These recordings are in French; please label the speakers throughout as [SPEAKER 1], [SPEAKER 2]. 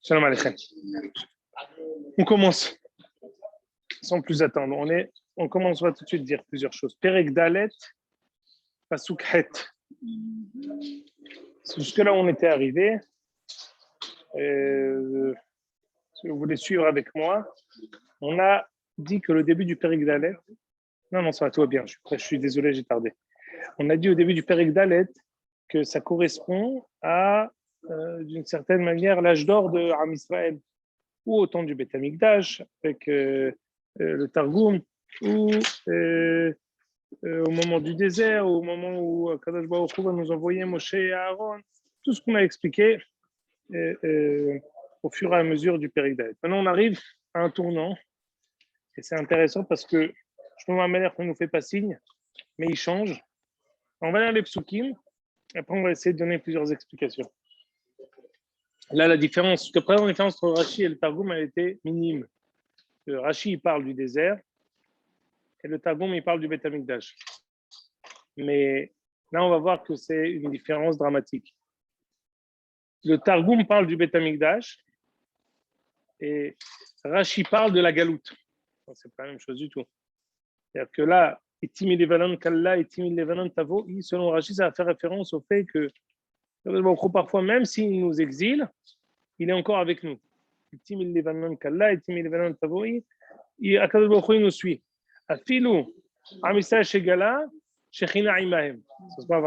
[SPEAKER 1] Shalom Aleichem. On commence sans plus attendre. On commence, on va tout de suite dire plusieurs choses. Perek Dalet, Pasuk Het. Jusque-là, on était arrivé. Si vous voulez suivre avec moi, on a dit que le début du Perek Dalet. Non, ça va, tout va bien. Je suis désolé, j'ai tardé. On a dit au début du Perek Dalet que ça correspond à, d'une certaine manière, l'âge d'or de Am Israël, ou au temps du Beth Amikdash, avec le Targum, ou au moment du désert, au moment où Kadosh Baruch Hu va nous envoyer Moshe et Aaron, tout ce qu'on a expliqué au fur et à mesure du Perek Dalet. Maintenant, on arrive à un tournant, et c'est intéressant parce que je trouve un manière qu'on ne nous fait pas signe, mais il change. On va lire les psukim, et après on va essayer de donner plusieurs explications. Là, la différence, jusqu'à présent, la différence entre Rashi et le Targum, elle était minime. Rashi, il parle du désert, et le Targum, il parle du Beth Amikdash. Mais là, on va voir que c'est une différence dramatique. Le Targum parle du Beth Amikdash, et Rashi parle de la galoute. C'est pas la même chose du tout. C'est-à-dire que là, Itimi Levanon Kalla, Itimi Levanon Tavo, selon Rashi, ça va faire référence au fait que parfois, même s'il nous exile, il est encore avec nous. Itimi Levanon Kalla, Itimi Levanon Tavo, Akadosh Baruch Hu nous suit. Afilou, Amisal Shegala, Shechina Imahem.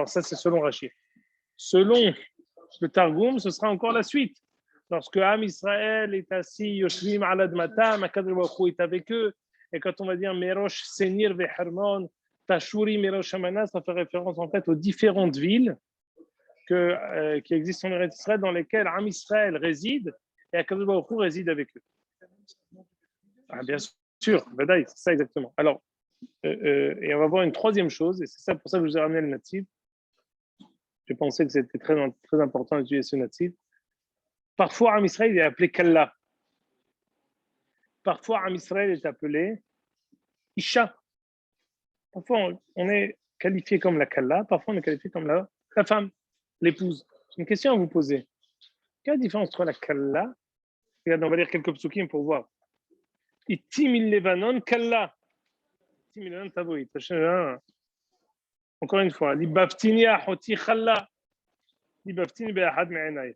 [SPEAKER 1] Ça, c'est selon Rashi. Selon le Targum, ce sera encore la suite. Lorsque Am Israël est assis, Yoshvim Alad Matam, Akadosh Baruch Hu est avec eux. Et quand on va dire Merosh Senir Vehermon, Tashuri Merosh Amana, ça fait référence en fait aux différentes villes qui existent en Eretz Israël, dans lesquelles Am Israël réside et Akadosh Baruch Hu réside avec eux. Ah, bien sûr, Badaï, c'est ça exactement. Alors, et on va voir une troisième chose, et c'est ça pour ça que je vous ai ramené le natif. J'ai pensé que c'était très, très important d'utiliser ce natif. Parfois, Am Israël est appelé Kalla. Parfois, Am Israël est appelé Isha. Parfois, on est qualifié comme la Kalla, parfois on est qualifié comme la femme, l'épouse. J'ai une question à vous poser. Quelle est la différence entre la Kalla? Regarde, on va lire quelques psukim pour voir. Itim Levanon Kalla. Itim Levanon Tavoït. Encore une fois. Libaftini Ahoti Khalla. Libaftini Be'ahad Me'enayh.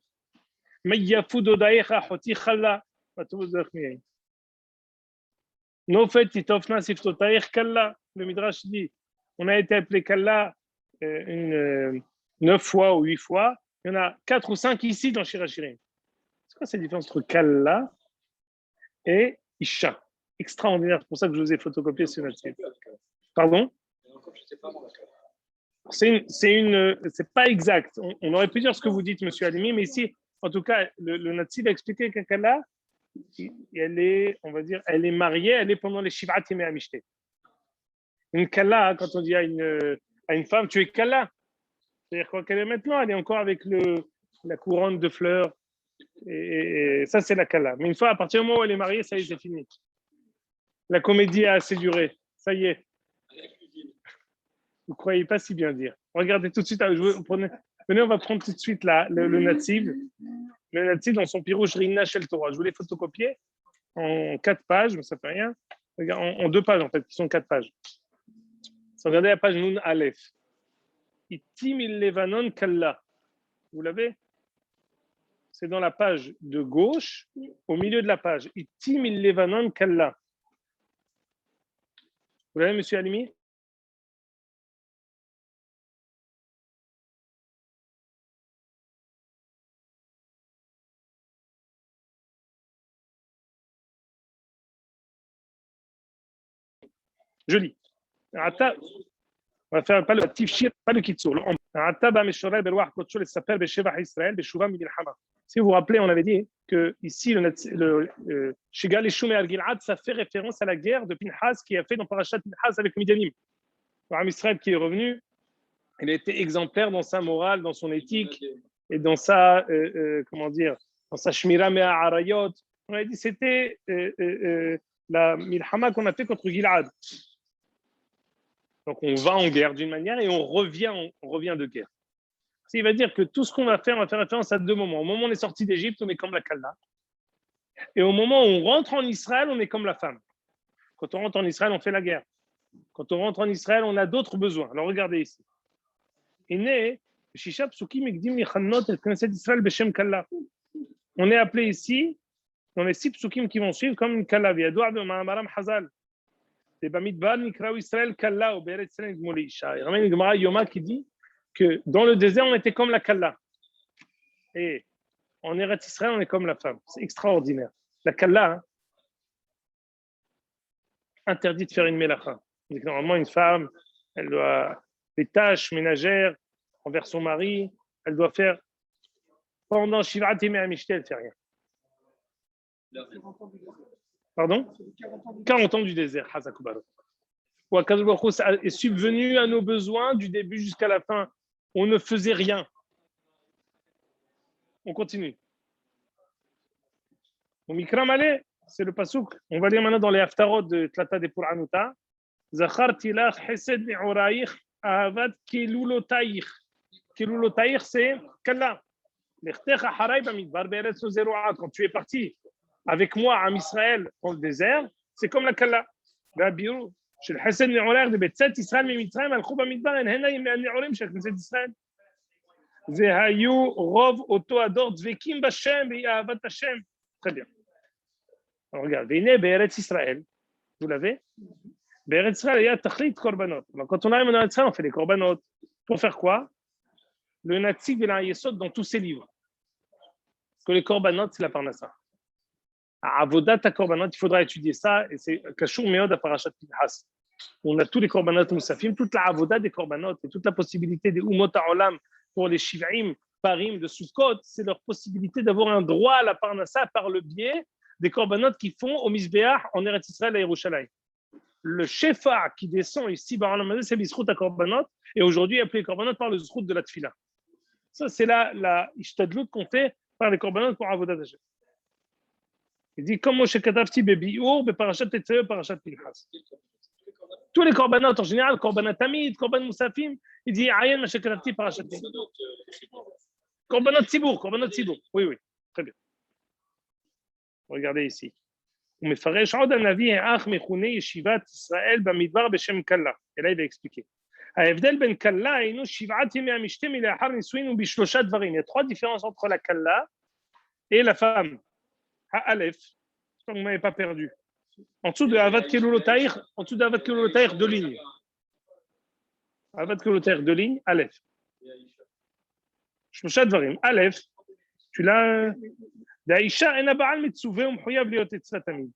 [SPEAKER 1] Mayyafu Dodaïch Ahoti Khalla. Nofet Titofna Siftotaïch Kalla. Le Midrash dit on a été appelé Kalla 9 fois ou 8 fois. Il y en a 4 ou 5 ici dans Shirachirim. C'est quoi cette différence entre Kalla et Isha? Extraordinaire, c'est pour ça que je vous ai photocopié ce natif. Pardon? C'est pas exact. On aurait pu dire ce que vous dites, monsieur Halimi, mais ici, en tout cas, le natif a expliqué que Kalla, elle est, on va dire, elle est mariée, elle est pendant les Shivat Yemei HaMishté. Une Kalla, quand on dit à une femme, tu es Kalla. C'est-à-dire quoi qu'elle est maintenant, elle est encore avec la couronne de fleurs. Et ça, c'est la Kalla. Mais une fois, à partir du moment où elle est mariée, ça y est, c'est fini. La comédie a assez duré. Ça y est. Vous ne croyez pas si bien dire. Regardez tout de suite. Venez, on va prendre tout de suite le natif. Le natif dans son pirouche Rina Shel Torah. Je voulais photocopier en 4 pages, mais ça ne fait rien. En 2 pages, en fait, qui sont 4 pages. Regardez la page Nun Aleph. Itim il Levanon Kalla. Vous l'avez? C'est dans la page de gauche, au milieu de la page. Itim il Levanon Kalla. Vous l'avez, monsieur Halimi? Je lis. On va faire pas le tifshir, pas le kitsour. Si vous vous rappelez, on avait dit que ici, le Shigal et Shume al-Gilad, ça fait référence à la guerre de Pinhas qui a fait dans Parashat Pinhas avec le Midianim. Am Israël qui est revenu, il a été exemplaire dans sa morale, dans son éthique et dans sa, dans sa Shmira Mea Arayot. On a dit c'était la Milhama qu'on a fait contre Gilad. Donc on va en guerre d'une manière et on revient de guerre. Il va dire que tout ce qu'on va faire, on va faire référence à deux moments. Au moment où on est sorti d'Égypte, on est comme la Kalla. Et au moment où on rentre en Israël, on est comme la femme. Quand on rentre en Israël, on fait la guerre. Quand on rentre en Israël, on a d'autres besoins. Alors regardez ici. On est appelé ici, dans les 6 psukim qui vont suivre, comme une Kalla. Il y a ramène une Gemara Yoma qui dit que dans le désert, on était comme la Kalla. Et en Eretz Israël, on est comme la femme. C'est extraordinaire. La Kalla, hein, interdit de faire une mélacha. Normalement, une femme, elle doit les tâches ménagères envers son mari, elle doit faire pendant Shivat Yemei HaMishte, elle ne fait rien. Pardon 40 ans du désert, Hazakubaro. Où Akadosh Baruch Hu est subvenu à nos besoins du début jusqu'à la fin. On ne faisait rien. On continue. Au Mikram Ale, c'est le pasouk. On va lire maintenant dans les Haftarot de Tlata de Puranuta. Zacharti lach chesed me'oraich ahavat kelulotaich. Kelulotaich, c'est Kalla. L'echtecha haray bamidbar be'eretz lo zeru'a. Quand tu es parti avec moi à Israël dans le désert, c'est comme la Kalla. Babiru. של חסד נעורר בצאת ישראל ממצרים הלכו במדבר הן הן הנעורים של כנסת ישראל. זה היו רוב אותו הדור דבקים בשם באהבת השם. Très bien. Alors, regarde, והנה בארץ ישראל, vous l'avez? בארץ ישראל היה תכלית קורבנות. Quand on arrive dans l'Israël, on fait des korbanot. Pour faire quoi? Le Natsig et l'Ayesod dans tous ses livres. Parce que les korbanot, c'est la parnassa. À Avodat HaKorbanot, il faudra étudier ça, et c'est Kashur Meod à Parashat Pinhas. On a tous les Korbanot Moussafim, toute la Avodat des Korbanot, et toute la possibilité des Umot HaOlam pour les Shiv'im, Parim de Sukkot, c'est leur possibilité d'avoir un droit à la Parnassa par le biais des Korbanot qui font au Mizbeach en Eretz Israël à Yerushalayim. Le Shefa qui descend ici, c'est l'Isrout HaKorbanot, et aujourd'hui appelé Korbanot par le Zrout de la Tfila. Ça, c'est la Ishtadlut qu'on fait par les Korbanot pour Avodat Hashem. Il dit comme Moshe Katavti Bebiur, Beparashat Tetzaveh, Parashat Pinchas. Tous les korbanot en général, korbanot tamid, korban moussafim, il dit Ayen Moshe Katavti Parashat Pinchas. Korbanot Tzibour. Oui, très bien. Regardez ici. ומפרש עוד הנביא האח מכונה ישיבת ישראל במדבר בשם קלה. אלא il va expliquer. ההבדל בין קלה היינו 7 ימי המשתה מלאחר נישואין ובשלושה דברים. Il y a 3 différences entre la קלה et la femme. Aleph, j'espère que vous ne m'avez pas perdu. En dessous de Avad Kelulotaïr, 2 lignes. Avad Kelulotaïr, 2 lignes, Aleph. Shlosha dvarim. Aleph, tu l'as. Daïcha ena ba'al mitzuveh umchoyav liot etzla tamid.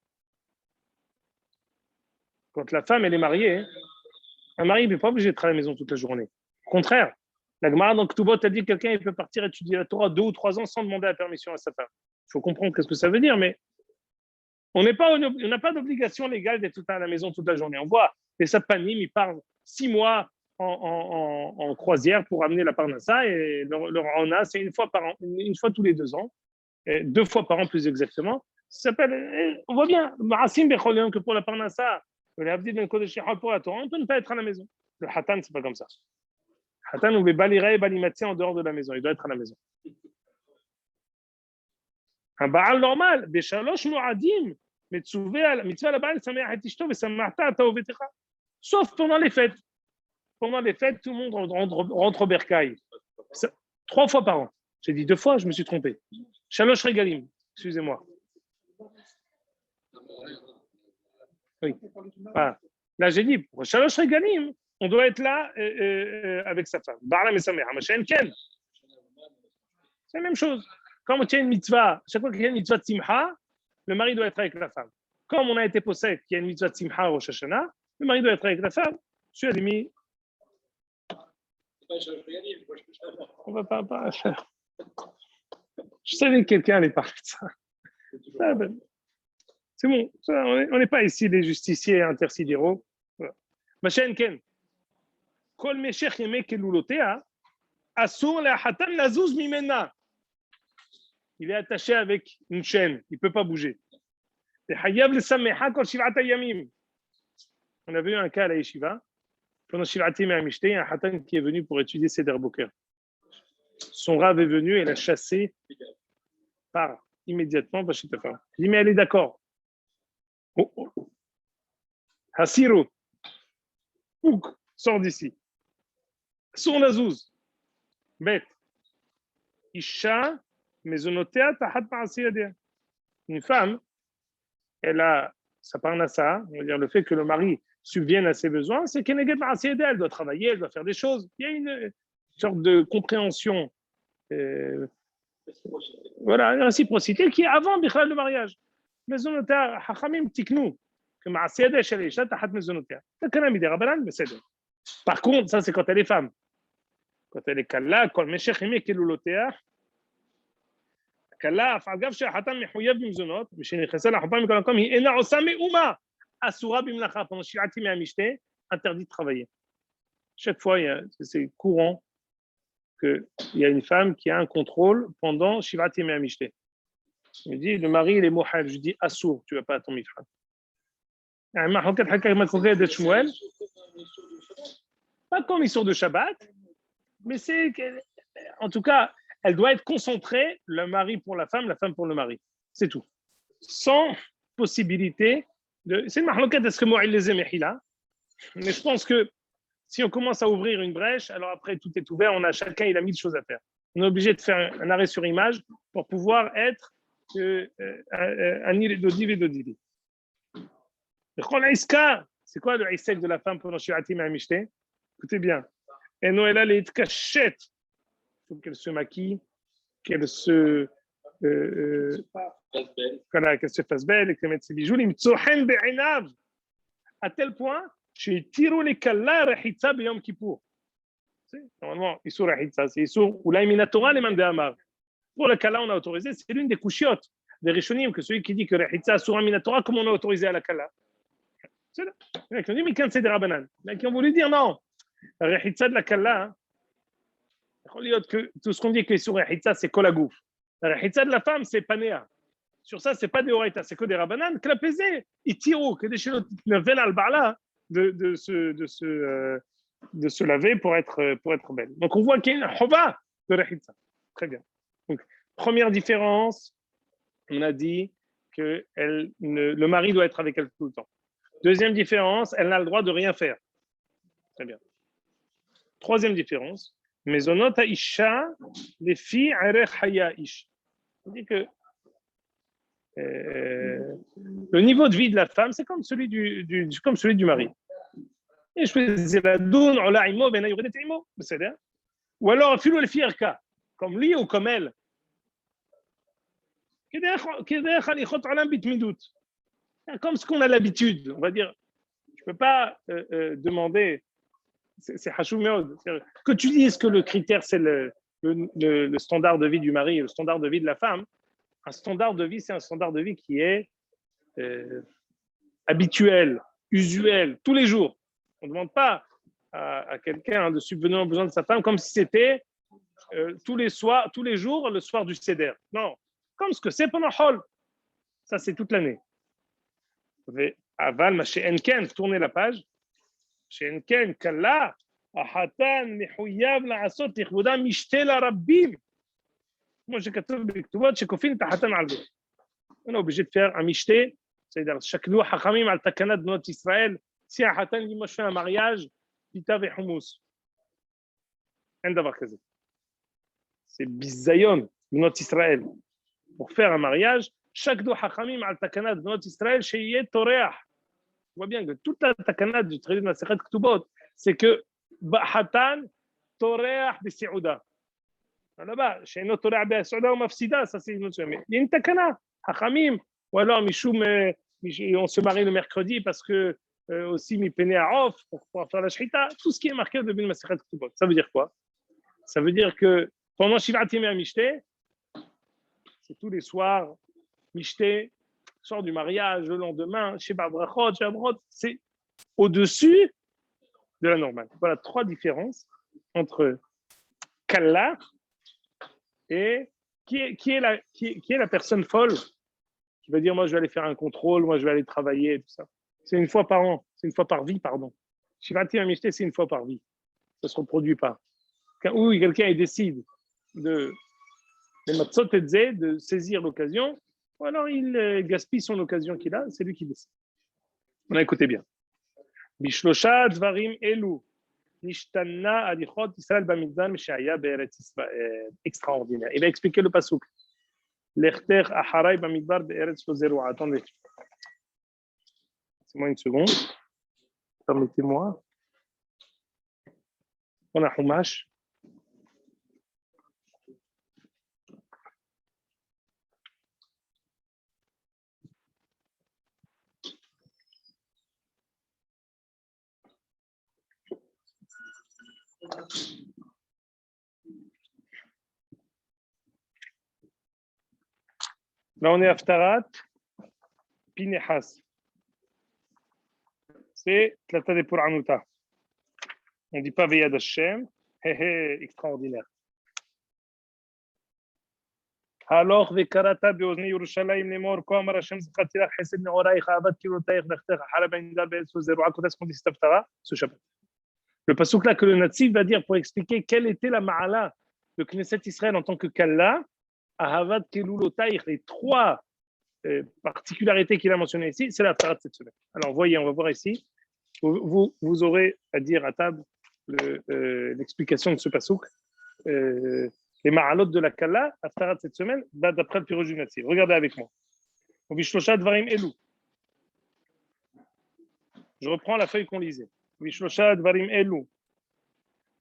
[SPEAKER 1] Quand la femme elle est mariée, un mari n'est pas obligé d'être à la maison toute la journée. Au contraire, la Gemara dans Ktubot a dit que quelqu'un il peut partir étudier la Torah 2 ou 3 ans sans demander la permission à sa femme. Il faut comprendre ce que ça veut dire, mais on n'a pas d'obligation légale d'être à la maison toute la journée. On voit les Sapanim, ils partent 6 mois en croisière pour amener la Parnassa, et leur Ona, c'est une fois tous les 2 ans, et 2 fois par an plus exactement. Ça s'appelle, on voit bien, que pour la Parnassa, pour la Torah, on peut ne pas être à la maison. Le Hatan, c'est pas comme ça. Hatan ou Balirae et Balimatse en dehors de la maison, il doit être à la maison. Un Baal normal, Béchalosh Moadim, Mitzvah la Baal, Sameach et Ishto, Vesamahta, Taovetecha. Sauf pendant les fêtes. Pendant les fêtes, tout le monde rentre au bercail. 3 fois par an. J'ai dit 2 fois, je me suis trompé. Shalosh Regalim, excusez-moi. Oui. Voilà. Là, j'ai dit, pour Shalosh Regalim, on doit être là avec sa femme. Baal et Sameach, Mashen Ken. C'est la même chose. Quand il y a une mitzvah, chaque fois qu'il y a une mitzvah de simcha, le mari doit être avec la femme. Comme on a été possède qu'il y a une mitzvah de simcha au Rosh Hashanah, le mari doit être avec la femme. Je suis admis. On va pas faire. Je savais que quelqu'un allait parler de ça. C'est bon. On n'est pas ici les justiciers intersidéraux. Machin Ken. Kol meshech yemek kelulotea, asur le'achatan lazuz mimena. Il est attaché avec une chaîne, il ne peut pas bouger. On avait eu un cas à la yeshiva, pendant Shivat Yemei HaMishte, un hatan qui est venu pour étudier Seder Boker. son Rav est venu et l'a chassé immédiatement chez ta femme. Il dit, mais elle est d'accord. Oh, oh. Hasiro, Ouk, sors d'ici. Son Lazouz, bête. Isha, mezonotea, tahat ma'asiyadea. Une femme, elle a sa parnassa, on va dire le fait que le mari subvienne à ses besoins, c'est qu'elle elle doit travailler, elle doit faire des choses. Il y a une sorte de compréhension, voilà, une réciprocité qui est avant le mariage. Mezonotea, hachamim tiknu, que ma'asiyadea shel isha tahat mezonotea. Par contre, ça c'est quand elle est femme. Quand elle est kalla, quand meshech imek elulotea, כלה, אף אגב שהחתן מחויב במזונות, ושנכנסה לחופה מכל מקום, היא אינה עושה מאומה, אסורה במלאכה, pendant 7 ימי המשתה, interdit de travailler. Chaque fois, c'est courant qu'il y a une femme qui a un contrôle pendant 7 ימי המשתה. Je me dis, le mari, il est mohel, je dis, assour, tu ne vas pas à ton mifran. Pas comme l'histoire de Shabbat, mais c'est, en tout cas, elle doit être concentrée, le mari pour la femme pour le mari. C'est tout. Sans possibilité de. C'est une mahloket, est-ce que moi, il les aime, mais je pense que si on commence à ouvrir une brèche, alors après, tout est ouvert, chacun, il a 1000 choses à faire. On est obligé de faire un arrêt sur image pour pouvoir être un île d'odiv et d'odiv. C'est quoi le isek de la femme pendant Shivatim et Amishté? Écoutez bien. Et Noël, elle cachette. Il faut qu'elle se maquille, qu'elle se fasse belle, et qu'elle mette ses bijoux. À tel point, chez Tiro les Kalla Rehitza Beyom Kippour. Normalement, Issur Rehitza, c'est Issur ou l'Aïminatora les Mandé Amar. Pour le Kalla, on a autorisé, c'est l'une des couchiotes des Rishonim, que celui qui dit que Rehitza sur Aminatora, comme on a autorisé à la Kalla. C'est là. Les mecs ont dit, mais quand c'est des Rabbanan. Les mecs ont voulu dire non. Rehitza de la Kalla, que tout ce qu'on dit que sur Rehitza, c'est Kolagouf. La Rehitza de la femme, c'est Panéa. Sur ça, c'est pas des Horaïta, c'est que des Rabbanan. Que la pesée, ils tirent, que des chélotes ne veulent al-Ba'la de se laver pour être belle. Donc on voit qu'il y a une Hova de Rehitza. Très bien. Donc, première différence, on a dit que le mari doit être avec elle tout le temps. Deuxième différence, elle n'a le droit de rien faire. Très bien. Troisième différence, Mezonot Isha, les filles, Arech Haya Ish. On dit que le niveau de vie de la femme, c'est comme celui du mari. Et je faisais la doun, ola imo, ben ayuredet imo, c'est-à-dire. Ou alors, filo le fierka, comme lui ou comme elle. Comme ce qu'on a l'habitude, on va dire. Je ne peux pas demander, c'est hachou meod, que tu dises que le critère, c'est le standard de vie du mari et le standard de vie de la femme. Un standard de vie, c'est un standard de vie qui est habituel, usuel, tous les jours. On ne demande pas à quelqu'un de subvenir aux besoins de sa femme comme si c'était tous les jours, le soir du Seder. Non, comme ce que c'est pendant Hol. Ça, c'est toute l'année. Aval, ma chez Enken, tournez la page. Chez Enken, Kalla, Ahatan, Mihouyav, la Asot, Ichvoda, Mishte, la Rabbim. Moi, j'ai كتب بالكتوبات شكوفين تحتنا على البيت. أنا obligé de faire un mishté, c'est-à-dire شكلوا حكامين على التكنات de notre Israël. Si حتى moi je fais un mariage, pita et hummus. Un d'avoir كذا. C'est bizayon de notre Israël. Pour faire un mariage, chaque do حكامين على التكنات de notre Israël, شيء toreah. On voit bien que toute la takanat du traité de Masechet Ketubot, c'est que hatan toreah b'si'uda. Là-bas, chez notre Torah, ça c'est une autre chose. Mais il y a une takana, hachamim, ou alors Michoum, on se marie le mercredi parce que aussi mi peine à off pour pouvoir faire la shrita. Tout ce qui est marqué de bin Masechet Ketubot. Ça veut dire quoi? Ça veut dire que pendant Shivat Yemei Mishté, c'est tous les soirs, Mishté, soir du mariage, le lendemain, Sheba Brachot, c'est au-dessus de la normale. Voilà 3 différences entre Kalla et qui est la personne folle qui va dire moi je vais aller faire un contrôle, moi je vais aller travailler, tout ça. C'est une fois par an, c'est une fois par vie, pardon. Shivati Amishté, c'est une fois par vie. Ça ne se reproduit pas. Ou quelqu'un il décide, de les matzot et de saisir l'occasion, ou alors il gaspille son occasion qu'il a, c'est lui qui décide. On a écouté bien. Bishlosha dvarim elu. Nishtana alichot Israël bamidbar mishaya be'eretz Israël. Extraordinaire. Il a expliqué le pasuk. L'echter aharay bamidbar be'eretz lo zeroua. Attendez. Laissez-moi une seconde. Permettez-moi. On a Humash. Là, on est Haftarat Pinehas. C'est Tlata de Puranuta. On ne dit pas Veyad Hashem. Extraordinaire. Alors, Vekarata Beozni Yerushalayim Lemor, Ko Amar Hashem Zchatirach Chesed Neoraich Avat Kilotaich Nechtech Haraben Nidal Be'etz Zeroua. Quand est-ce qu'on dit cette Haftara? Ce Shabbat. Le pasuk là que le Natsif va dire pour expliquer quelle était la ma'ala de Knesset Israël en tant que Kalla, Ahavat Kelulotaich, les trois particularités qu'il a mentionnées ici, c'est la Haftarah de cette semaine. Alors, voyez, on va voir ici. Vous aurez à dire à table l'explication de ce pasuk. Les ma'alot de la Kalla, Haftarah de cette semaine, d'après le Pirouz du Natsif. Regardez avec moi. Je reprends la feuille qu'on lisait. Vishlosha dvarim elu.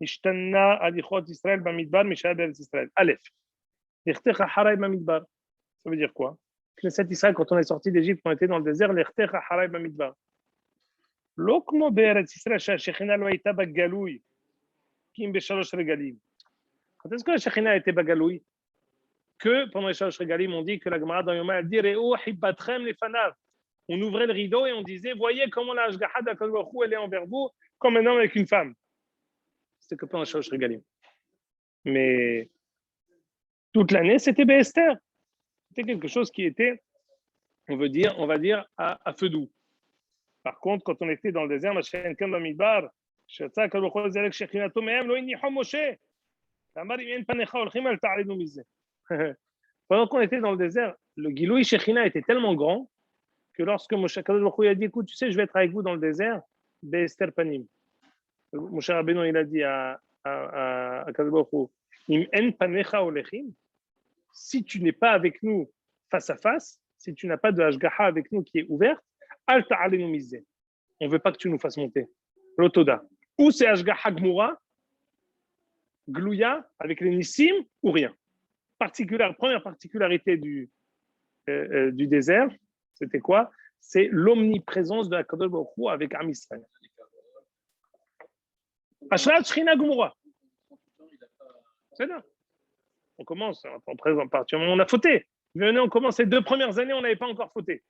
[SPEAKER 1] Nishtana alichot Israël bamidbar mishaya be'eretz Israël. Aleph. L'echtecha haray bamidbar. Ça veut dire quoi? Knesset Israël, quand on est sorti d'Égypte, on était dans le désert. L'echtecha haray bamidbar. Lo kmo be'eretz Israël shehechina lo hayta bagaloui kim beshalosh regalim. Quand est-ce que la shechina était bagaloui? Que pendant les shalosh regalim, on dit que la Gemara dans Yoma, elle dit Re'u hibbatrem lefanav. On ouvrait le rideau et on disait, voyez comment la Hashgaha d'Akadosh Baruch Hu, elle est envers vous, comme un homme avec une femme. C'était que pendant Shalosh Regalim. Mais toute l'année, c'était Béester. C'était quelque chose qui était, on va dire, à feu doux. Par contre, quand on était dans le désert, Machem Kan Bamidbar, Shatza Akadosh Baruch Hu Zerek Shechinato Mehem Lo Innichom Moshe. Tamar Im Panecha Olchim Al Ta'alinu Mizeh. Pendant qu'on était dans le désert, le Giloui Shechina était tellement grand que lorsque Moshe Kadosh Baruch Hu a dit, écoute, tu sais, je vais être avec vous dans le désert, Be'ester Panim. Moshe Rabbeinu, il a dit à Kadosh Baruch Hu, Im en panecha olechim, si tu n'es pas avec nous face à face, si tu n'as pas de hashgaha avec nous qui est ouverte, al ta'alenu mizeh. On ne veut pas que tu nous fasses monter. L'otoda. Ou c'est hashgaha gmura, glouya, avec les nissim, ou rien. Première particularité du désert, c'était quoi? C'est l'omniprésence de la Kadosh Baruch Hu avec Am Israël. Ashrat Shechina Gumura. C'est là. On commence, en présent, partir on a fauté. Venez, on commence les 2 premières années, on n'avait pas encore fauté.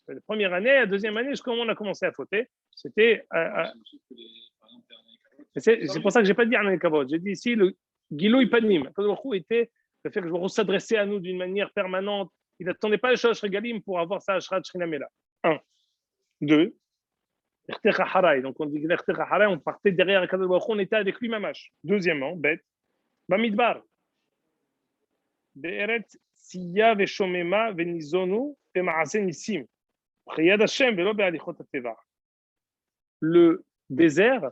[SPEAKER 1] La première année, la deuxième année, jusqu'au moment où on a commencé à fauter, c'était. C'est pour ça que je n'ai pas dit Arnaï Kavod. J'ai dit ici le Gilou Ipanim. Kadosh Baruch Hu était le fait que je veux s'adresser à nous d'une manière permanente. Il n'attendait pas le Shalosh Regalim pour avoir sa Ashrat Shechina Mela. 1. 2. L'Echtecha Haray. Donc on dit que l'Echtecha Haray, on partait derrière Kadosh Baruch Hu, on était avec lui mamash. Deuxièmement, bête. Bamidbar. Be'eretz Siya ve'shomema ve'nizonu ve'ma'ase nisim. Priyad Hashem ve'lo be'alichot hateva. Le désert,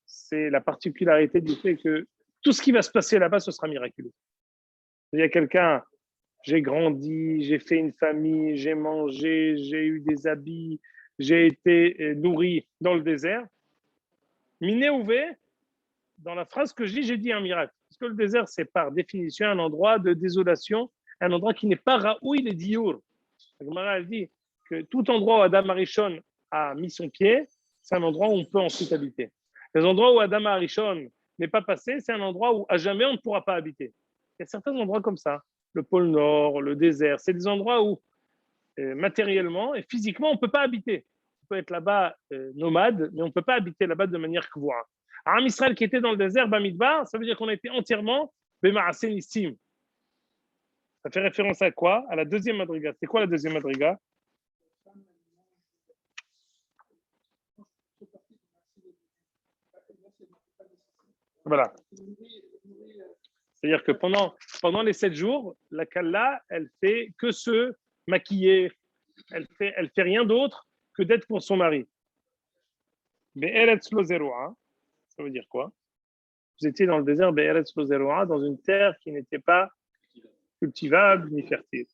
[SPEAKER 1] c'est la particularité du fait que tout ce qui va se passer là-bas, ce sera miraculeux. Il y a quelqu'un, j'ai grandi, j'ai fait une famille, j'ai mangé, j'ai eu des habits, j'ai été nourri dans le désert. Miné ouvé, dans la phrase que j'ai dit un miracle. Parce que le désert, c'est par définition un endroit de désolation, un endroit qui n'est pas raoui, il est diour. La Gemara dit que tout endroit où Adam Arishon a mis son pied, c'est un endroit où on peut ensuite habiter. Les endroits où Adam Arishon n'est pas passé, c'est un endroit où à jamais on ne pourra pas habiter. Il y a certains endroits comme ça, le pôle Nord, le désert, c'est des endroits où matériellement et physiquement on ne peut pas habiter. On peut être là-bas nomade, mais on ne peut pas habiter là-bas de manière kvoura. Am Israël qui était dans le désert, Bamidbar, ça veut dire qu'on a été entièrement Bema'aseh Nissim. Ça fait référence à quoi? À la deuxième madriga. C'est quoi la deuxième madriga? Voilà. C'est-à-dire que pendant les 7 jours, la Kalla, elle fait que se maquiller. Elle fait rien d'autre que d'être pour son mari. Be'eretz lo zeroua, ça veut dire quoi? Vous étiez dans le désert Be'eretz lo zeroua, dans une terre qui n'était pas cultivable ni fertile.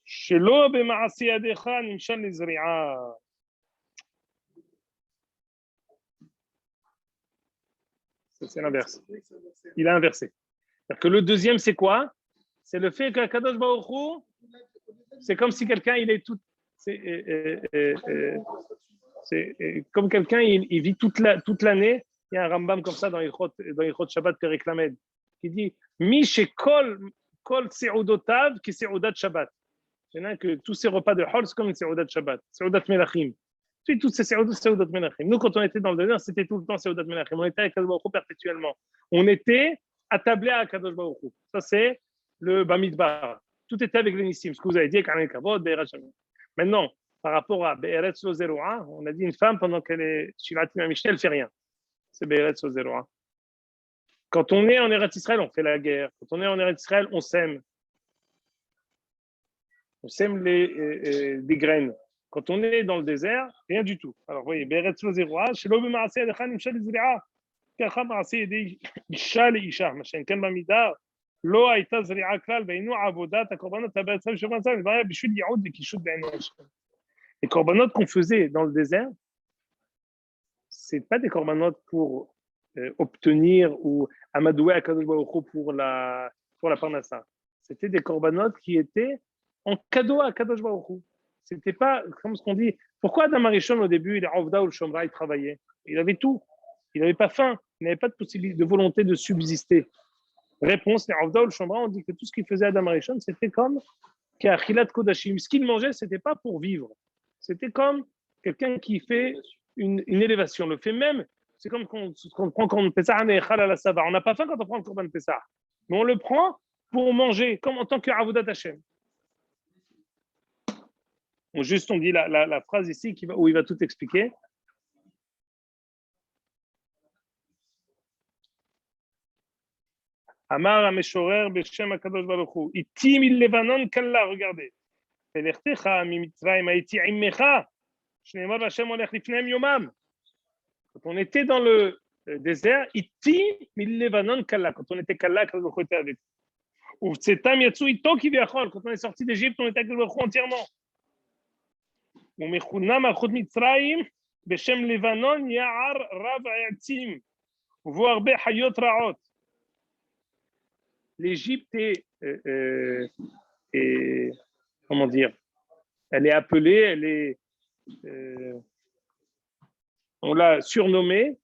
[SPEAKER 1] Shelo be'ma'asi yadecha nimshal lezri'a. C'est l'inverse. Il a inversé. C'est-à-dire que le deuxième, c'est quoi? C'est le fait qu'à Kadosh Baruch Hu, c'est comme si quelqu'un, il est tout. C'est comme quelqu'un, il vit toute l'année. Il y a un Rambam comme ça dans Ilchot Shabbat Perek Lamed qui dit Mi shekol se'udotav ki se'udat Shabbat. C'est que tous ces repas de Hol, c'est comme une se'udat Shabbat, se'udat Melachim. Toutes ces se'udat Melachim. Nous, quand on était dans le désert, c'était tout le temps se'udat Melachim. On était avec Kadosh Baruch Hu perpétuellement. On était attablé à Kadosh Baruch Hu. Ça, c'est le Bamidbar. Tout était avec les Nissim. Ce que vous avez dit, Karel Kavod, Be'eretz Shabbat. Maintenant, par rapport à Be'eretz lo zeroua, on a dit une femme, pendant qu'elle est Shivatim HaMishneh, elle ne fait rien. C'est Be'eretz lo zeroua. Quand on est en Eretz Israël, on fait la guerre. Quand on est en Eretz Israël, on sème. On sème des graines. Quand on est dans le désert, rien du tout. Alors, vous voyez, Be'eretz lo zeroua, shelo b'ma'aseh yadecha nimshal lezri'a, kacha ma'aseh yedei isha leisha, ma she'en ken bamidbar, lo hayta zri'a klal, ve'inu avodat hakorbanot ha'be'etzem sheb'an tzam, v'aya b'shul yi'ud v'kishut be'enei Hashem. Les corbanotes qu'on faisait dans le désert, ce n'est pas des corbanotes pour obtenir ou amadouer à Kadosh Baruch Hu pour la parnassa. C'était des corbanotes qui étaient en cadeau à Kadosh Baruch Hu. C'était pas comme ce qu'on dit. Pourquoi Adam Arishon au début, il est Avda ou le Shomra, il travaillait? Il avait tout. Il n'avait pas faim. Il n'avait pas de possibilité, de volonté de subsister. Réponse, les Avda ou le Shomra, on dit que tout ce qu'il faisait Adam Arishon, c'était comme Ke'achilat Kodashim. Ce qu'il mangeait, c'était pas pour vivre. C'était comme quelqu'un qui fait une élévation. Le fait même, c'est comme quand on prend quand on Pessah, on n'a pas faim quand on prend le Korban Pessah. Mais on le prend pour manger, comme en tant que Avodat Hashem. Juste, on dit la phrase ici où il va tout expliquer. Amar HaMeshorer Beshem HaKadosh Baruch Hu. Iti mil Levanon kalla, regardez. Velechtecha mi Mitzrayim haiti immecha. Shneimar Hashem olech lifneim yomam. Quand on était dans le désert, iti mil Levanon kalla. Quand on était kalla, Kadosh Baruch Hu était avec nous. Uvtsetam yatsu ito kivyachol. Quand on est sorti d'Égypte, on était avec Kadosh Baruch Hu entièrement. ומכונה מלכות מצרים בשם לבנון יער רב העצים ובו הרבה חיות רעות. L'Égypte est, comment dire, elle est appelée, on l'a surnommée,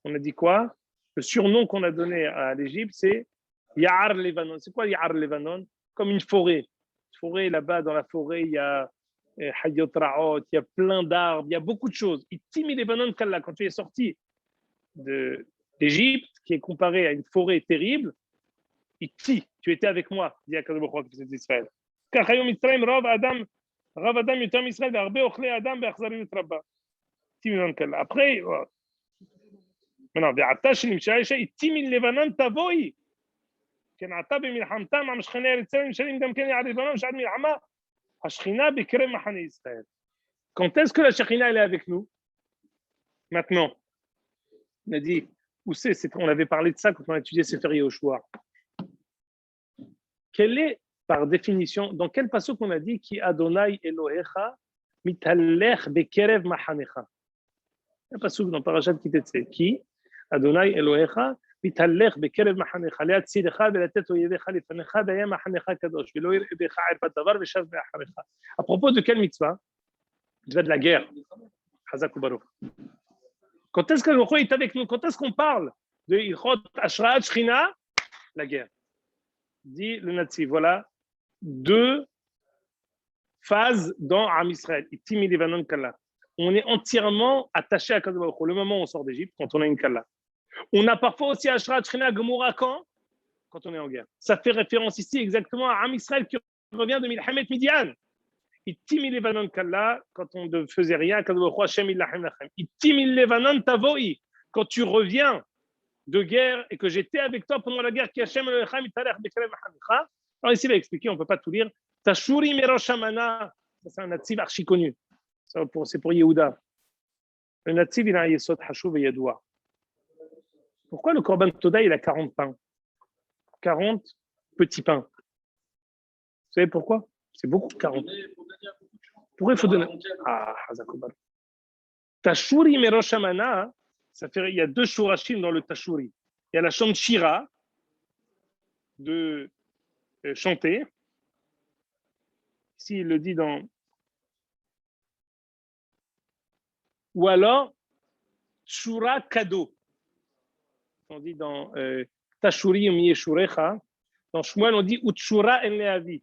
[SPEAKER 1] on a dit quoi? Le surnom qu'on a donné à l'Égypte, c'est Ya'ar Levanon. C'est quoi Ya'ar Levanon? Comme une forêt. Une forêt, là-bas, dans la forêt, il y a Hayot Ra'ot, il y a plein d'arbres, il y a beaucoup de choses. Itimi Levanon Kalla, quand tu es sorti d'Égypte, qui est comparé à une forêt terrible, Iti, tu étais avec moi, dit Akadosh Baruch Hu, c'est Israël. Car Hayom Mitzrayim, Rav Adam Yotam Israël, Ve'arbe Ochle Adam, Ve'achzariyut Rabba. Itimi Levanon Kalla. Après, maintenant, Ve'ata Shenim Sha'isha, Itimi Levanon Tavoi. כן עתה במלחמתם עם שכני ארץ ישראל נשארים גם כן יעד לבנון שעד מלחמה השכינה בקרב מחנה ישראל. Quand est-ce que la Shekhinah elle est avec nous? Maintenant. On a dit, où c'est? On avait parlé de ça quand on a étudié Sefer Yehoshua. Quelle est, par définition, dans quel passage qu'on a dit qui Adonai Elohecha mitalech bekerev mahanecha? Un passage dans Parashat Kitetse qui Adonai Elohecha מתהלך בקרב מחנך, להצילך ולתת אויביך לפניך, והיה מחנך קדוש, ולא יראה בך ערפת דבר ושב מאחריך. À propos de quelle mitzvah? Mitzvah de la guerre. Chazak ubaruch. Quand est-ce que le roi est avec nous? Quand est-ce qu'on parle de Ilchot Hashraat Shechina? La guerre. Dit le Nazi. Voilà deux phases dans Am Israël. Itimi Levanon Kalla. On est entièrement attaché à Kadosh Baruch Hu. Le moment où on sort d'Égypte, quand on a une Kalla. On a parfois aussi Ashrat Shechina Gemora quand on est en guerre. Ça fait référence ici exactement à Am Israël qui revient de Milhamet Midian. Itimi Levanon Kalla, quand on ne faisait rien, Kadosh Baruch Hu Hashem Ilachem Lachem. Itimi Levanon Tavoi, quand tu reviens de guerre et que j'étais avec toi pendant la guerre, alors ici, il va expliquer, on ne peut pas tout lire. Tashuri Merosh Hamana, c'est un natif archi connu. C'est pour Yehuda. Le natif, il a un yesod Hashuv et Yadoua. Pourquoi le Korban Toda, il a 40 pains? 40 petits pains. Vous savez pourquoi? C'est beaucoup, 40. Pourquoi il faut donner? Ah, Hazakobar. Tashuri Merosh Hamana, il y a 2 shurashim dans le Tashuri. Il y a la chante Shira, de chanter. Ici, il le dit dans. Ou alors, Shura Kado. On dit dans Tashuri Miyeshurecha. Dans Shmuel, on dit Utshura En Leavi.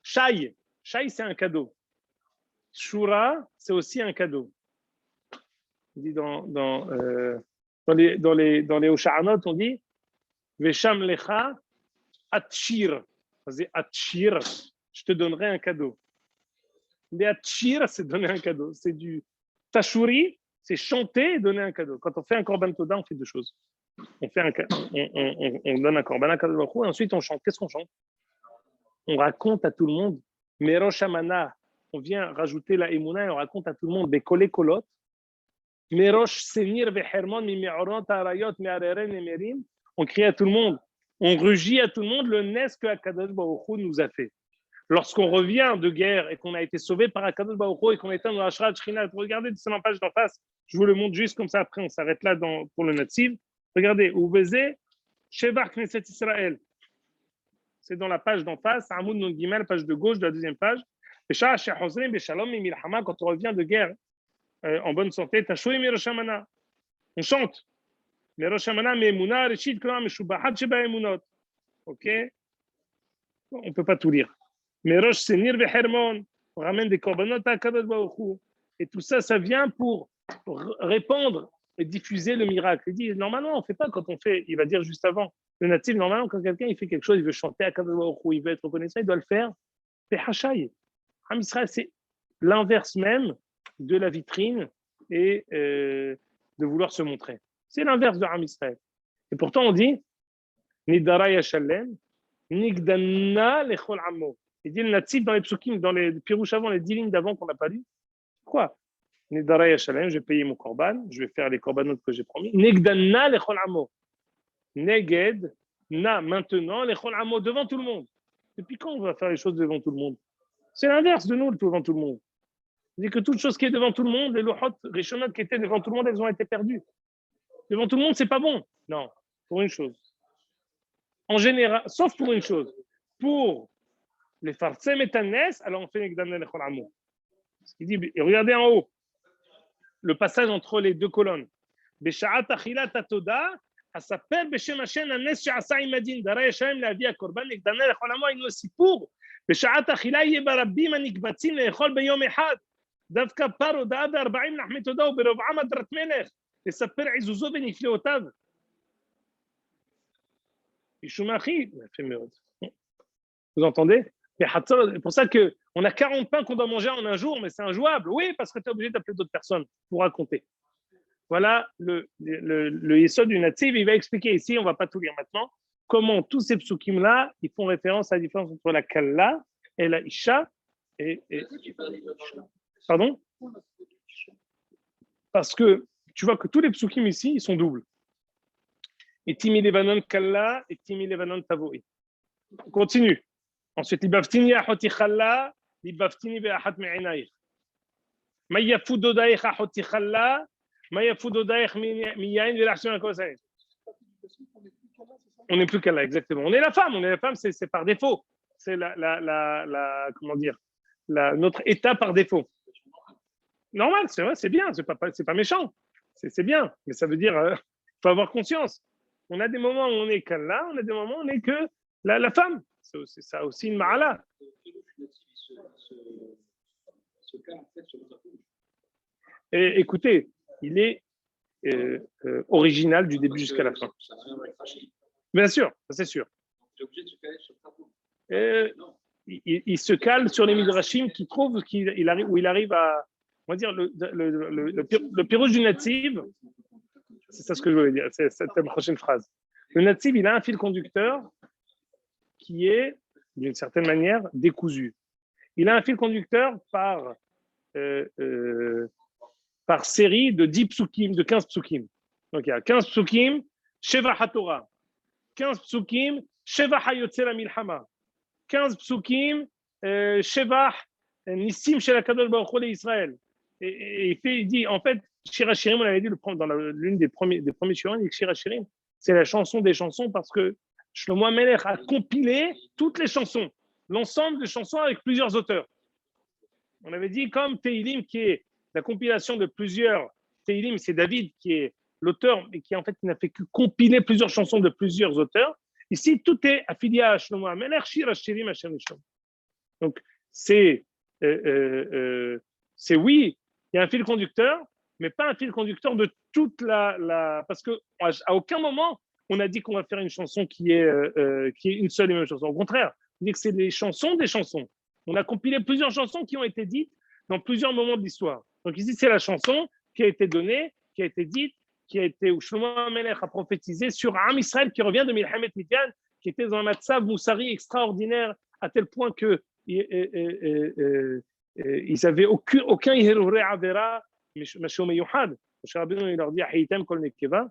[SPEAKER 1] Shai. Shai, c'est un cadeau. Shura, c'est aussi un cadeau. On dit dans les Osha'anot, on dit Vesham Lecha Atshir. C'est Atshir. Je te donnerai un cadeau. Les Atshir, c'est donner un cadeau. C'est du Tashuri, c'est chanter et donner un cadeau. Quand on fait un Korban Toda, on fait 2 choses. On donne un Korban à Kadosh Baruch Hu et ensuite on chante. Qu'est-ce qu'on chante? On raconte à tout le monde. Merosh Hamana, on vient rajouter la Emouna et on raconte à tout le monde. Bekole Kolot. Merosh Senir Vehermon, Mimeorot Arayot, Meareren et Merim. On crie à tout le monde. On rugit à tout le monde le nes que Akadosh Baruch Hu nous a fait. Lorsqu'on revient de guerre et qu'on a été sauvé par Akadosh Baruch Hu et qu'on est dans la Shrat Shrinat, regardez c'est la page d'en face. Je vous le montre juste comme ça. Après, on s'arrête là pour le natif. Regardez, Ouveze, Shevar Knesset Israël. C'est dans la page d'en face, Amoud Nun Gimel, page de gauche de la 2e page. Quand on revient de guerre en bonne santé, Tashoui Merosh Hamana. On chante. Merosh Hamana, Me'emuna, Reshit Kram, Meshubahat Sheba Emunot. Ok? On ne peut pas tout lire. Merosh Senir Vehermon. On ramène des korbanot à Kadosh Baruch Hu. Et tout ça, ça vient pour répandre et diffuser le miracle. Il dit, normalement, on ne fait pas quand on fait, il va dire juste avant, le natif, normalement, quand quelqu'un il fait quelque chose, il veut chanter à Kadosh Baruch Hu, il veut être reconnaissant, il doit le faire. Behachai. Am Israël, c'est l'inverse même de la vitrine et de vouloir se montrer. C'est l'inverse de Am Israël. Et pourtant, on dit, Nidara Yashalem, Nigdanna Lechol Ammo. Il dit le natif dans les psukim, dans les pirouches avant, les 10 lignes d'avant qu'on n'a pas lu. Quoi? Nidara Yashalem, je vais payer mon korban, je vais faire les korbanot que j'ai promis. Nigdanna Lechol Ammo. Neged, na, maintenant, Lechol Ammo, devant tout le monde. Depuis quand on va faire les choses devant tout le monde? C'est l'inverse de nous, devant tout le monde. Il dit que toute chose qui est devant tout le monde, les lohot, rishonot qui étaient devant tout le monde, elles ont été perdues. Devant tout le monde, c'est pas bon. Non, pour une chose. En général, sauf pour une chose. Pour les fartsem et tannes, alors on fait Negdanna Lechol Ammo. Il dit, et regardez en haut, le passage entre les 2 colonnes. Besha'at achilat atoda, asaper beshem Hashem anes she'asa imadin, dara yeshalem le'avi hakorban, Negdanna Lechol Ammo, היינו סיפור. בשעת אכילה יהיה ברבים הנקבצים לאכול ביום אחד. דווקא פר הודעה ב40 נחמי תודה וברבעם הדרת מלך. לספר עזוזו ונפלאותיו. משום אחי, יפה מאוד. Vous entendez? C'est pour ça qu'on a 40 pains qu'on doit manger en un jour, mais c'est injouable. Oui, parce que tu es obligé d'appeler d'autres personnes pour raconter. Voilà le yesod du natif. Il va expliquer ici, on ne va pas tout lire maintenant, comment tous ces psukim-là, ils font référence à la différence entre la kalla et la isha. Pardon? Parce que tu vois que tous les psukim ici, ils sont doubles. Et timi levanon kalla et timi levanon tavoi. On continue. Ensuite, libaftini ahoti challa, libaftini be'ahat me'enayich. Ma yafu dodaich ahoti challa, ma yafu dodaich miyain ve'lachshon akosayim. On n'est plus qu'à là, exactement. On est la femme, c'est par défaut. C'est comment dire, notre état par défaut. Normal, c'est vrai, c'est bien, c'est pas méchant, c'est bien, mais ça veut dire, il faut avoir conscience. On a des moments où on est qu'à là, on a des moments où on n'est que la femme. C'est ça aussi une ma'ala. Et écoutez, il est original du début jusqu'à la fin. Bien sûr, ça c'est sûr. Il se cale sur les midrashim qui trouvent où il arrive à, on va dire, le pirouge du natif. C'est ça ce que je voulais dire. C'est la prochaine phrase. Le Netziv, il a un fil conducteur qui est, d'une certaine manière, décousu. Il a un fil conducteur par série de 10 psukim, de 15 psukim. Donc il y a 15 psukim, Sheva HaTorah. 15 psukim, Sheva HaYotze LaMilchama. 15 psukim, Sheva Nissim Shel HaKadosh Baruch Hu Israël. Et il dit, en fait, Shir HaShirim, on avait dit dans l'une des premiers shirim, il dit Shir HaShirim, c'est la chanson des chansons parce que Shlomo HaMelech a compilé toutes les chansons, l'ensemble des chansons avec plusieurs auteurs. On avait dit comme Teilim, qui est la compilation de plusieurs Teilim, c'est David qui est l'auteur, mais qui en fait n'a fait que compiler plusieurs chansons de plusieurs auteurs. Ici, tout est affilié à Shlomo HaMelech, Shir HaShirim, Hashem Nishom. Donc, c'est oui, il y a un fil conducteur, mais pas un fil conducteur de toute la parce que à aucun moment on a dit qu'on va faire une chanson qui est une seule et même chanson. Au contraire, on dit que c'est des chansons des chansons. On a compilé plusieurs chansons qui ont été dites dans plusieurs moments de l'histoire. Donc ici, c'est la chanson qui a été donnée, qui a été dite, où Shlomo HaMelech a prophétisé sur Am Israël qui revient de Milhamet Midian, qui était dans un matzav moussari extraordinaire à tel point que ils n'avaient aucun hiruré avera, Mashom Yuhad. Moshe Rabbeinu, il leur dit Ahitem kol nekeva,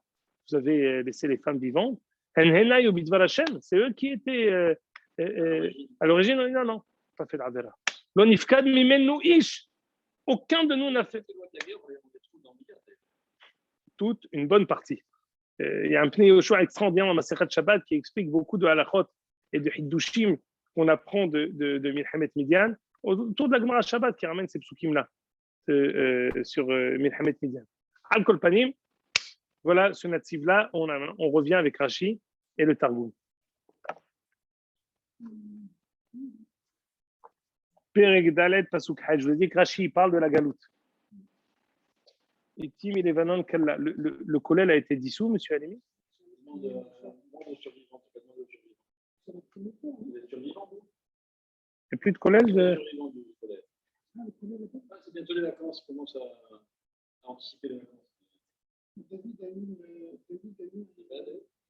[SPEAKER 1] vous avez laissé les femmes vivantes. Henhenay ou Bidvar Hashem, c'est eux qui étaient à l'origine. Non, pas fait l'avera. L'onifkad mimenu ish, aucun de nous n'a fait. Toute une bonne partie. Il y a un Pnei Yoshua extraordinaire dans Masechet Shabbat qui explique beaucoup de halachot et de hiddushim qu'on apprend de Milhamet Midian autour de la Gemara Shabbat qui ramène ces psukim-là sur Milhamet Midian. Al Kol Panim, voilà ce natif-là, on revient avec Rashi et le Targum. Perek Dalet Pasuk Hajj, je vous dis que Rashi parle de la galoute. Le kollel a été dissous, monsieur Halimi? Il n'y a plus de kollel
[SPEAKER 2] C'est bientôt les vacances, on commence à anticiper les vacances. David a eu une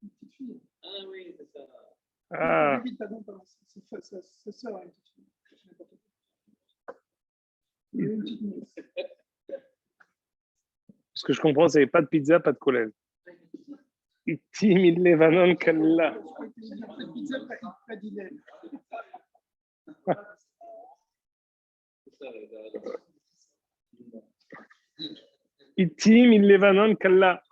[SPEAKER 2] petite fille. Ah oui, c'est ça.
[SPEAKER 1] Ah.
[SPEAKER 2] David, pardon, sa sœur a une petite fille. Il y a une petite nièce.
[SPEAKER 1] Ce que je comprends, c'est pas de pizza, pas de kollel. Itim il Levanon Kalla.
[SPEAKER 2] La pizza, pas d'Hillel.
[SPEAKER 1] Itim il Levanon Kalla.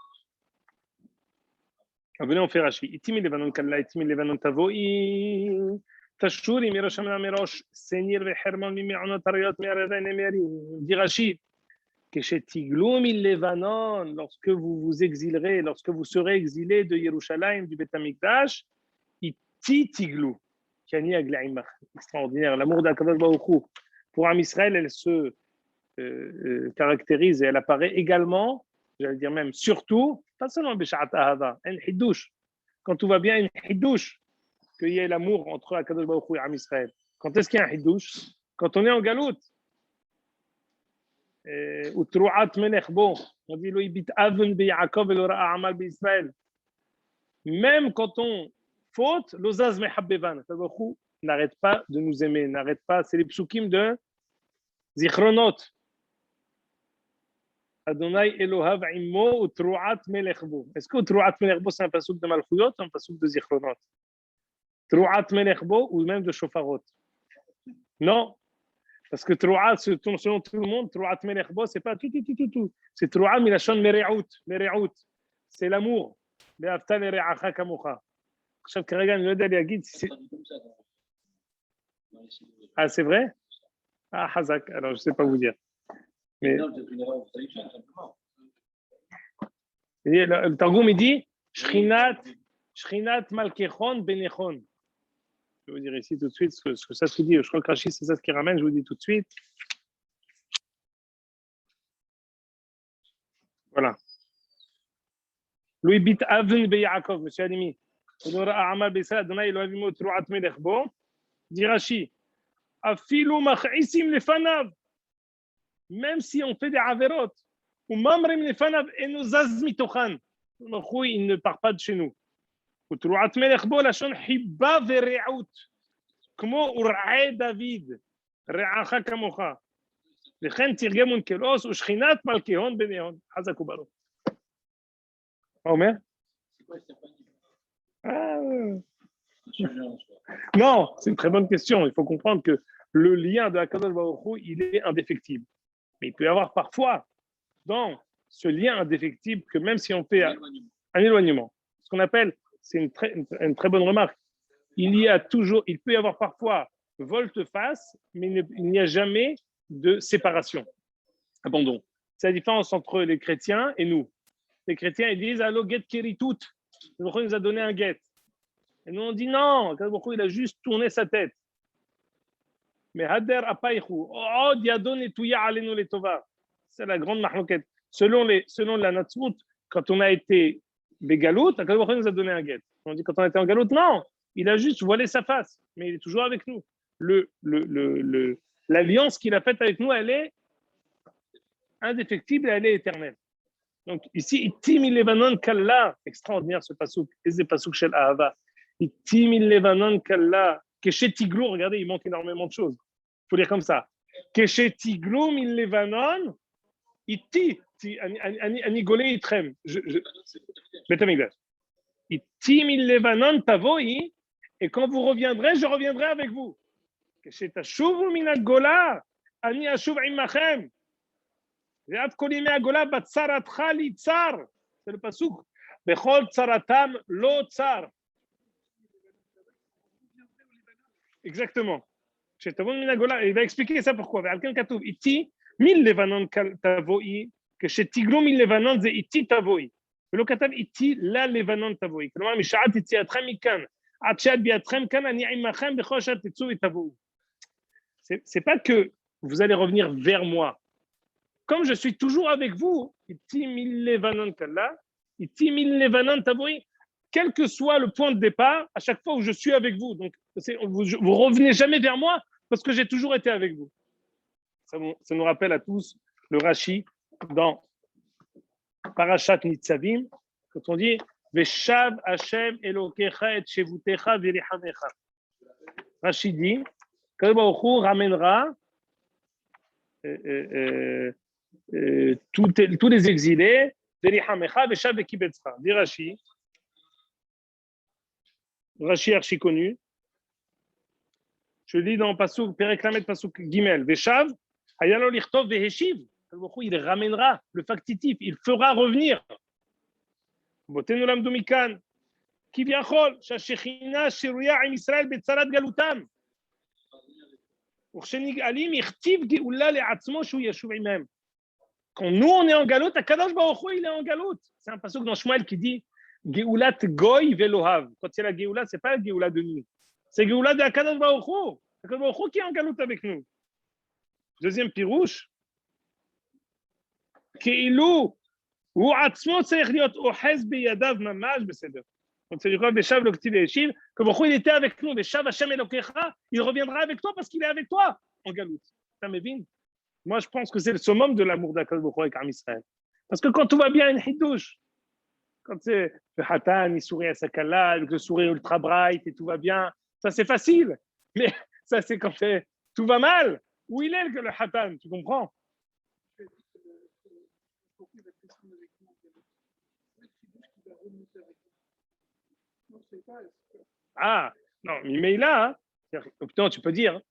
[SPEAKER 1] Venez, on fait Rashi. Itim il Levanon Kalla, Itim il Levanon Tavoi. Tashuri Mirosham Mirosh, Senir Veherman Mimeanot Ariot Miaradan Emeri. Dit Rashi. Lorsque vous vous exilerez, lorsque vous serez exilés de Yerushalayim, du Beth Amikdash, iti tiglou, kani aglaimach, extraordinaire. L'amour d'Akadosh Baruch Hu pour Am Israël, elle se caractérise et elle apparaît également, j'allais dire même surtout, pas seulement Beshat Ahava, un hiddush. Quand tout va bien, un hiddush, qu'il y ait l'amour entre Akadosh Baruch Hu et Am Israël. Quand est-ce qu'il y a un hiddush? Quand on est en galoute. Utruat melech bo, on dit lui bit aven be Yaakov et l'ora amal be Israël. Même quand on faute, l'ozaz mehabbevan, n'arrête pas de nous aimer, n'arrête pas. C'est les psukim de Zichronot. Adonai Elohav immo utruat melech bo. Est-ce que utruat melech bo c'est un pasuk de Malchuyot ou un pasuk de Zichronot? Utruat melech bo ou même de Shofarot? Non. Parce que Trouat, selon tout le monde, Trouat Melechbo, c'est pas tout. C'est Trouat Milachon Mereout. C'est l'amour. Be'afta lere'acha kamocha. עכשיו כרגע אני לא יודע להגיד. Ah, c'est vrai? Ah, Hazak. Alors, je ne sais pas vous dire. Mais... Le Targum, il dit Shrinat Malkechon Benechon. Je vais vous dire ici tout de suite ce que ça se dit. Je crois que Rachid, c'est ça ce qu'il ramène. Je vous dis tout de suite. Voilà. Louis bit Avn be Yaakov, monsieur Alimi. Dit Rachid, Afilu mach'isim lefanav. Même si on fait des averot, ou mamrim lefanav et nous zaz mitochan. Il ne part pas de chez nous. ותרועת מלך בו לשון חיבה ורעות, כמו ורעי דוד, רעך כמוך. לכן תרגם אונקלוס ושכינת מלכי הון בני הון. חזק וברוך. מה אומר? Non, c'est une très bonne question. Il faut comprendre que le lien de Akadosh Baruch Hu, il est indéfectible. Mais il peut y avoir parfois, dans ce lien indéfectible, que même si on fait un éloignement, ce qu'on appelle, c'est une très bonne remarque, il peut y avoir parfois volte-face, mais il n'y a jamais de séparation, abandon. C'est la différence entre les chrétiens et nous. Les chrétiens, ils disent « Allo get keritut ». Le Baruch Hu nous a donné un get. Et nous, on dit non, Akadosh Baruch Hu, il a juste tourné sa tête. Mais Hader Apaychu, oh, Diadon et Touya Alenu Letova. C'est la grande mahloket. Selon la Natsmout, quand on a été Begalout, Akadosh Baruch Hu nous a donné un get. On dit quand on a été en Galout, non, il a juste voilé sa face, mais il est toujours avec nous. L'alliance qu'il a faite avec nous, elle est indéfectible et elle est éternelle. Donc ici, Itim Levanon Kalla, extraordinaire ce pasouk, et c'est pasouk shel Ahava. Itim Levanon Kalla, Keshe Tiglou, regardez, il manque énormément de choses. Il faut lire comme ça. Keshe Tiglou min Levanon, Iti, Ani Golé Itrem. Betamigdash. Iti min Levanon Tavoi, et quand vous reviendrez, je reviendrai avec vous. Keshe Tashuvu min Gola, Ani Ashuv Imachem. C'est le pasouk. Bechol tsaratam lo tsar. Exactement. Il va expliquer ça pourquoi. Iti mil levanon tavoi que chez Tiglou mil levanon c'est iti tavoi. ולא כתב איתי ללבנון תבואי. כלומר, משעת יציאתכם מכאן, עד שעד בידכם כאן, אני עמכם בכל שעת תצאו ותבואו. C'est pas que vous allez revenir vers moi. Comme je suis toujours avec vous, quel que soit le point de départ, à chaque fois où je suis avec vous, donc vous revenez jamais vers moi parce que j'ai toujours été avec vous. Ça nous rappelle à tous le Rashi dans Parashat Nitzavim, quand on dit Veshav Hashem Elokecha et Shevutecha Virichamecha. Rashi dit qu'Akadosh Baruch Hu ramènera tous les exilés, Virichamecha Veshav Ekibetzcha. Dit Rashi archi connu. Je lis dans Pasuk, Pereklamet Pasuk Gimel, Veshav, Hayalo Lichtov Veheshiv. Il ramènera le factitif, il fera revenir. Botenu lam dumikan, Kivyachol, Shashechina Shiruya im Israël betzarat galutam. Urshenig-alim irtiv geoula le'atzmo shu yashuv imem. Quand nous on est en galoute, Akadosh Baruch Hu il est en galoute. C'est un pasuk dans Shmuel qui dit Geulat goy velohav. Quand c'est la geoula, c'est pas la geoula de nous. C'est geoula de Akadosh Baruch Hu. Akadosh Baruch Hu qui est en galoute avec nous. Deuxième pirouche. כאילו הוא עצמו צריך להיות אוחז בידיו ממש בסדר. Donc c'est du coup Beshav le Ktiv Yeshiv que Baruch il était avec nous, Beshav Hashem Elokecha, il reviendra avec toi parce qu'il est avec toi en galoute. Ça m'évine. Moi je pense que c'est le summum de l'amour d'Akadosh Baruch Hu avec Am Israël. Parce que quand tout va bien, une hidouche. Quand c'est le Hatan, il sourit à sa kala, avec le sourire ultra bright et tout va bien, ça c'est facile. Mais ça c'est quand tout va mal. Où il est le Hatan, tu comprends? Ah, non, mais là, putain, tu peux dire.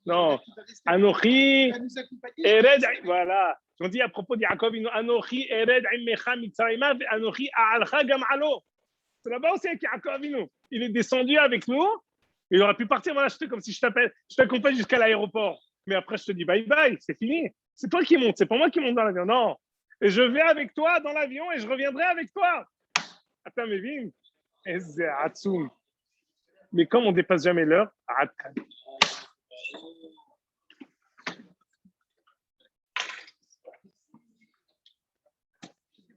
[SPEAKER 1] Non, Anochi, Ered, voilà. On dit à propos de Yaakov, Anochi, Ered, Immecha, Mitzrayma, Anochi, Aalcha, Gamalo. C'est là-bas aussi avec Yaakov, il est descendu avec nous. Il aurait pu partir me l'acheter comme si je t'accompagne jusqu'à l'aéroport. Mais après, je te dis bye bye, c'est fini. C'est toi qui montes, c'est pas moi qui monte dans l'avion. Non. Et je vais avec toi dans l'avion et je reviendrai avec toi. Attends, mais Vim, mais comme on dépasse jamais l'heure,